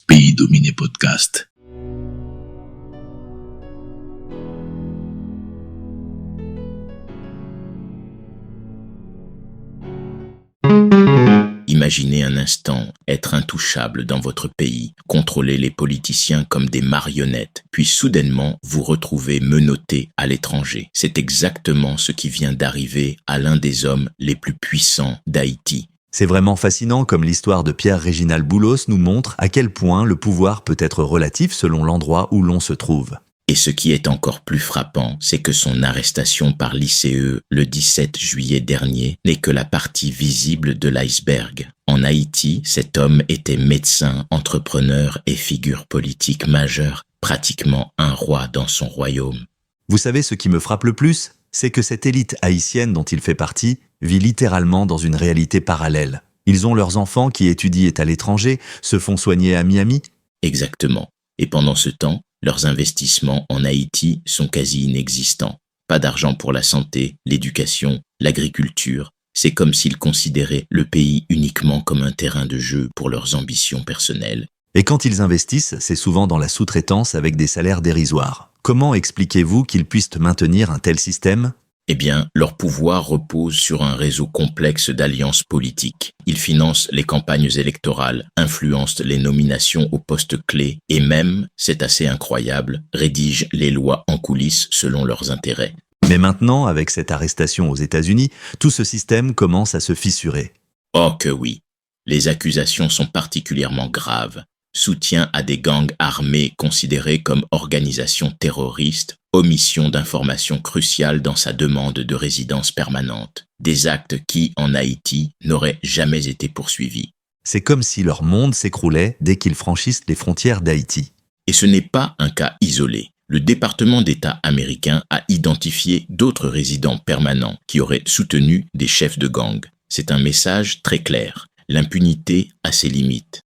Pays Dominé Podcast. Imaginez un instant être intouchable dans votre pays, contrôler les politiciens comme des marionnettes, puis soudainement vous retrouver menotté à l'étranger. C'est exactement ce qui vient d'arriver à l'un des hommes les plus puissants d'Haïti. C'est vraiment fascinant comme l'histoire de Pierre-Réginald Boulos nous montre à quel point le pouvoir peut être relatif selon l'endroit où l'on se trouve. Et ce qui est encore plus frappant, c'est que son arrestation par l'ICE le 17 juillet dernier n'est que la partie visible de l'iceberg. En Haïti, cet homme était médecin, entrepreneur et figure politique majeure, pratiquement un roi dans son royaume. Vous savez ce qui me frappe le plus ? C'est que cette élite haïtienne dont il fait partie vit littéralement dans une réalité parallèle. Ils ont leurs enfants qui étudient à l'étranger, se font soigner à Miami. Exactement. Et pendant ce temps, leurs investissements en Haïti sont quasi inexistants. Pas d'argent pour la santé, l'éducation, l'agriculture. C'est comme s'ils considéraient le pays uniquement comme un terrain de jeu pour leurs ambitions personnelles. Et quand ils investissent, c'est souvent dans la sous-traitance avec des salaires dérisoires. Comment expliquez-vous qu'ils puissent maintenir un tel système ? Eh bien, leur pouvoir repose sur un réseau complexe d'alliances politiques. Ils financent les campagnes électorales, influencent les nominations aux postes clés et même, c'est assez incroyable, rédigent les lois en coulisses selon leurs intérêts. Mais maintenant, avec cette arrestation aux États-Unis, tout ce système commence à se fissurer. Oh que oui. Les accusations sont particulièrement graves. Soutien à des gangs armés considérés comme organisations terroristes, omission d'informations cruciales dans sa demande de résidence permanente. Des actes qui, en Haïti, n'auraient jamais été poursuivis. C'est comme si leur monde s'écroulait dès qu'ils franchissent les frontières d'Haïti. Et ce n'est pas un cas isolé. Le département d'État américain a identifié d'autres résidents permanents qui auraient soutenu des chefs de gang. C'est un message très clair. L'impunité a ses limites.